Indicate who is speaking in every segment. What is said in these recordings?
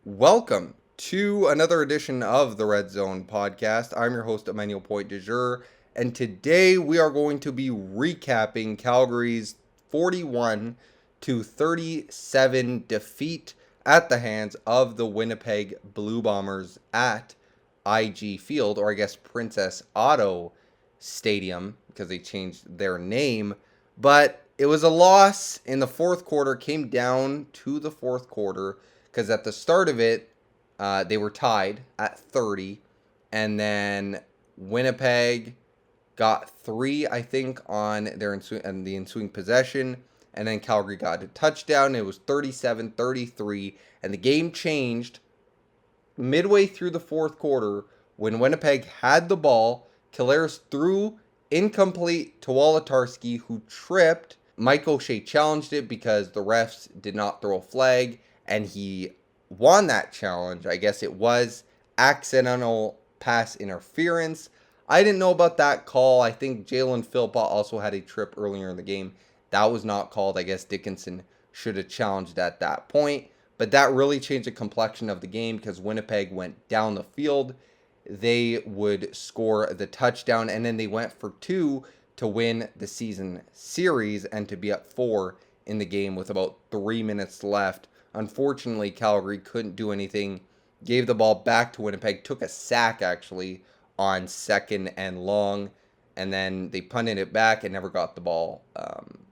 Speaker 1: Welcome to another edition of the Red Zone podcast. I'm your host, Emmanuel Point de Jure, and today we are going to be recapping Calgary's 41 to 37 defeat at the hands of the Winnipeg Blue Bombers at IG Field, or I guess Princess Auto Stadium, because they changed their name. But it was a loss in the fourth quarter, came down to the fourth quarter because at the start of it, they were tied at 30, and then Winnipeg got three, I think, on the ensuing possession, and then Calgary got a touchdown. It was 37-33, and the game changed midway through the fourth quarter when Winnipeg had the ball. Killeris threw incomplete to Wolitarsky, who tripped. Mike O'Shea challenged it because the refs did not throw a flag, and he won that challenge. I guess it was accidental pass interference. I didn't know about that call. I think Jalen Philpott also had a trip earlier in the game. That was not called. I guess Dickinson should have challenged at that point. But that really changed the complexion of the game because Winnipeg went down the field. They would score the touchdown, and then they went for two to win the season series and to be up 4 in the game with about 3 minutes left. Unfortunately, Calgary couldn't do anything, gave the ball back to Winnipeg, took a sack actually on second and long, and then they punted it back and never got the ball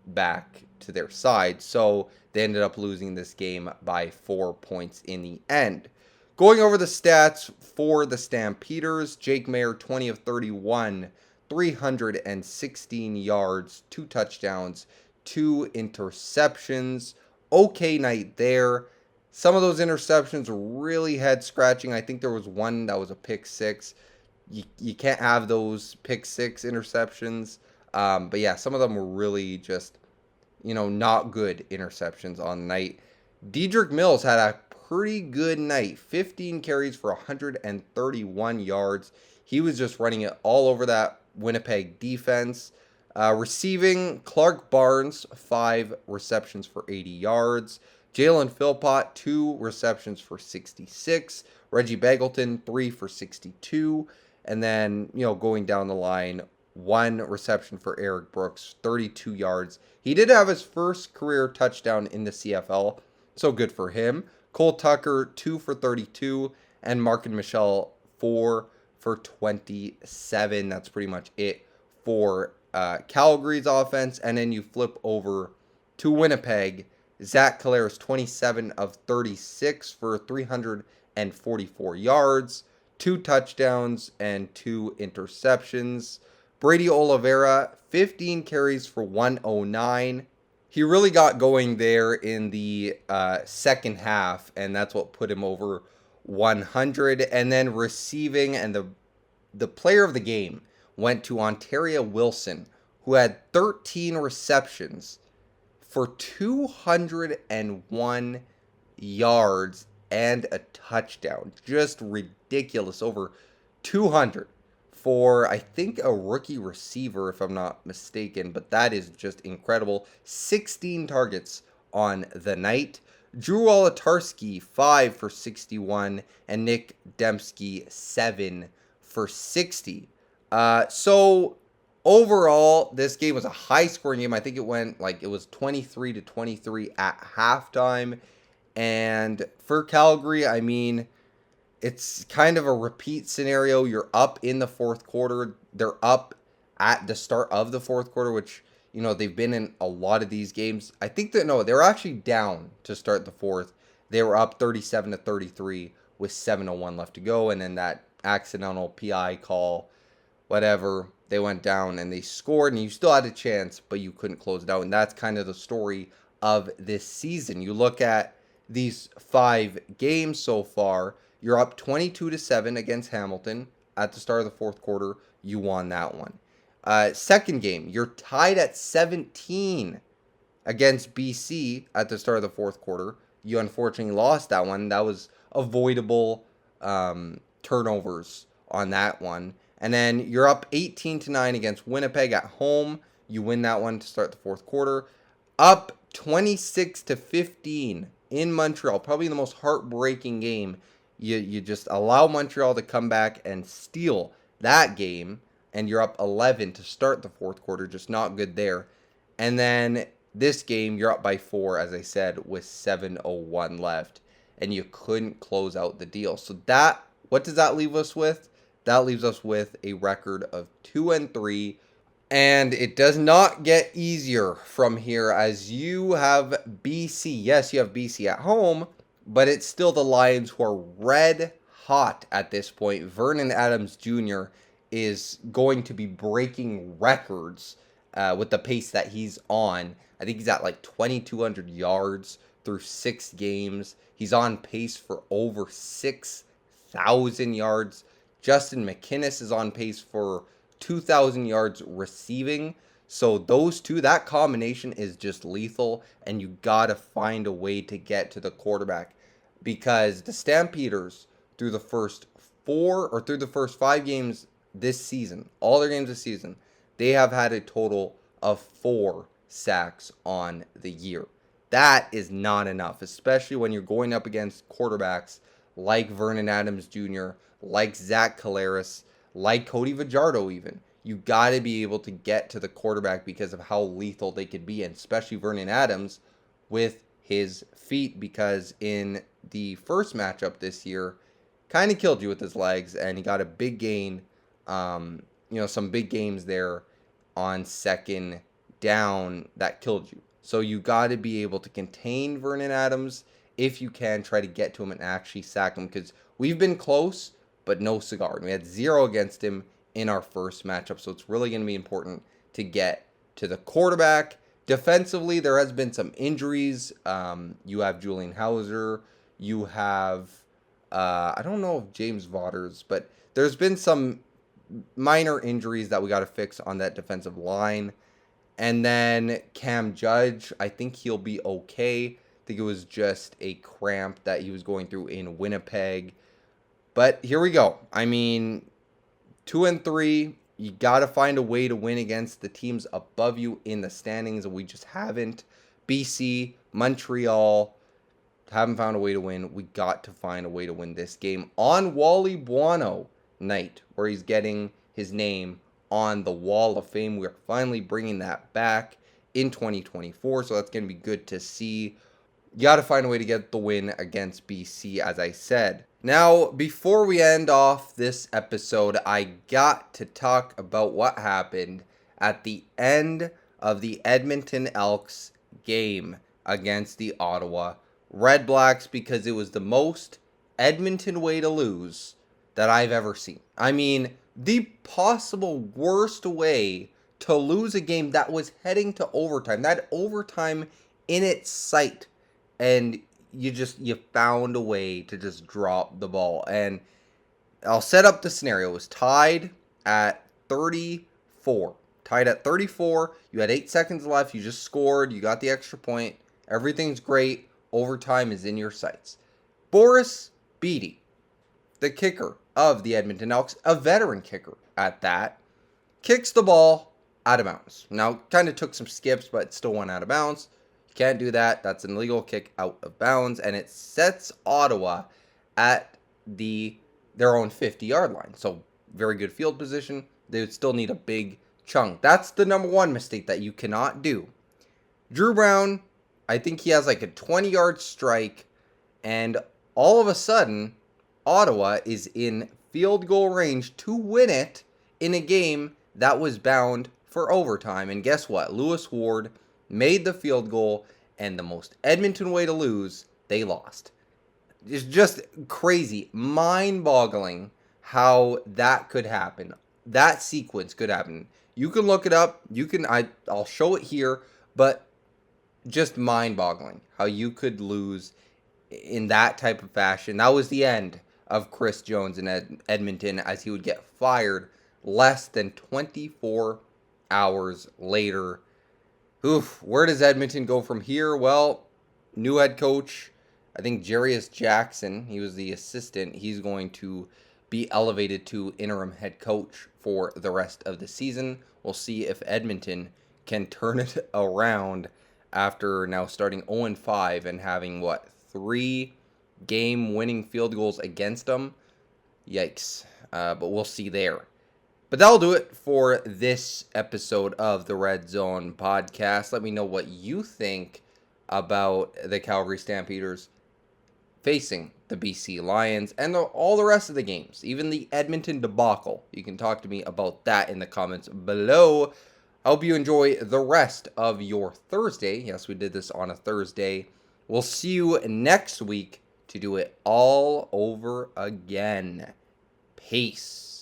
Speaker 1: back to their side. So they ended up losing this game by 4 points in the end. Going over the stats for the Stampeders, Jake Maier, 20 of 31, 316 yards, 2 touchdowns, 2 interceptions. Okay night there. Some of those interceptions were really head scratching. I think there was one that was a pick six. You can't have those pick six interceptions. But yeah, some of them were really just, not good interceptions on the night. Dedrick Mills had a pretty good night. 15 carries for 131 yards. He was just running it all over that Winnipeg defense. Receiving, Clark Barnes, 5 receptions for 80 yards. Jalen Philpott, 2 receptions for 66. Reggie Begelton, 3 for 62. And then, going down the line, 1 reception for Eric Brooks, 32 yards. He did have his first career touchdown in the CFL, so good for him. Cole Tucker, 2 for 32. And Markin Michel, 4 for 27. That's pretty much it for Calgary's offense. And then you flip over to Winnipeg. Zach Killeris, 27 of 36 for 344 yards, 2 touchdowns, and 2 interceptions. Brady Oliveira, 15 carries for 109. He really got going there in the second half, and that's what put him over 100. And then receiving, and the player of the game went to Ontario Wilson, who had 13 receptions for 201 yards and a touchdown. Just ridiculous. Over 200 for, I think, a rookie receiver, if I'm not mistaken. But that is just incredible. 16 targets on the night. Drew Wolitarsky, 5 for 61. And Nick Dembski, 7 for 60. So overall, this game was a high-scoring game. I think it was 23-23 at halftime. And for Calgary, I mean, it's kind of a repeat scenario. You're up in the fourth quarter. They're up at the start of the fourth quarter, which, they've been in a lot of these games. I think they were actually down to start the fourth. They were up 37-33 with 7:01 left to go. And then that accidental PI call, whatever, they went down and they scored, and you still had a chance, but you couldn't close it out. And that's kind of the story of this season. You look at these 5 games so far, you're up 22-7 against Hamilton at the start of the fourth quarter. You won that one. Second game, you're tied at 17 against BC at the start of the fourth quarter. You unfortunately lost that one. That was avoidable turnovers on that one. And then you're up 18-9 against Winnipeg at home. You win that one to start the fourth quarter. Up 26-15 in Montreal, probably the most heartbreaking game. You just allow Montreal to come back and steal that game, and you're up 11 to start the fourth quarter. Just not good there. And then this game, you're up by 4, as I said, with 7:01 left, and you couldn't close out the deal. So what does that leave us with? That leaves us with a record of 2-3. And it does not get easier from here as you have BC. Yes, you have BC at home, but it's still the Lions who are red hot at this point. Vernon Adams Jr. is going to be breaking records with the pace that he's on. I think he's at like 2,200 yards through 6 games. He's on pace for over 6,000 yards. Justin McInnis is on pace for 2,000 yards receiving. So those two, that combination is just lethal, and you got to find a way to get to the quarterback because the Stampeders through the first 5 games this season, all their games this season, they have had a total of 4 sacks on the year. That is not enough, especially when you're going up against quarterbacks like Vernon Adams Jr., like Zach Collaros, like Cody Fajardo even. You got to be able to get to the quarterback because of how lethal they could be, and especially Vernon Adams with his feet, because in the first matchup this year, kind of killed you with his legs, and he got a big gain, some big games there on second down that killed you. So you got to be able to contain Vernon Adams if you can, try to get to him and actually sack him, because we've been close, but no cigar. And we had 0 against him in our first matchup, so it's really going to be important to get to the quarterback. Defensively, there has been some injuries. You have Julian Hauser. You have, I don't know if James Vaughters, but there's been some minor injuries that we got to fix on that defensive line. And then Cam Judge, I think he'll be okay. I think it was just a cramp that he was going through in Winnipeg. But here we go. I mean, 2-3, you got to find a way to win against the teams above you in the standings, and we just haven't. BC, Montreal, haven't found a way to win. We got to find a way to win this game on Wally Buono night, where he's getting his name on the Wall of Fame. We're finally bringing that back in 2024, so that's going to be good to see. You got to find a way to get the win against BC, as I said. Now, before we end off this episode, I got to talk about what happened at the end of the Edmonton Elks game against the Ottawa Red Blacks, because it was the most Edmonton way to lose that I've ever seen. I mean, the possible worst way to lose a game that was heading to overtime, that overtime in its sight, and you found a way to just drop the ball. And I'll set up the scenario. It was tied at 34. Tied at 34. You had 8 seconds left. You just scored. You got the extra point. Everything's great. Overtime is in your sights. Boris Beatty, the kicker of the Edmonton Elks, a veteran kicker at that, kicks the ball out of bounds. Now, kind of took some skips, but still went out of bounds. Can't do that. That's an illegal kick out of bounds, and it sets Ottawa at their own 50-yard line. So very good field position. They would still need a big chunk. That's the number one mistake that you cannot do. Drew Brown, I think he has like a 20-yard strike, and all of a sudden, Ottawa is in field goal range to win it in a game that was bound for overtime. And guess what? Lewis Ward made the field goal, and the most Edmonton way to lose, they lost. It's just crazy, mind-boggling how that could happen. That sequence could happen. You can look it up. I'll show it here, but just mind-boggling how you could lose in that type of fashion. That was the end of Chris Jones in Edmonton, as he would get fired less than 24 hours later. Oof, where does Edmonton go from here? Well, new head coach, I think Jarius Jackson, he was the assistant. He's going to be elevated to interim head coach for the rest of the season. We'll see if Edmonton can turn it around after now starting 0-5 and having, 3 game-winning field goals against them. Yikes. But we'll see there. But that'll do it for this episode of the Red Zone podcast. Let me know what you think about the Calgary Stampeders facing the BC Lions and all the rest of the games, even the Edmonton debacle. You can talk to me about that in the comments below. I hope you enjoy the rest of your Thursday. Yes, we did this on a Thursday. We'll see you next week to do it all over again. Peace.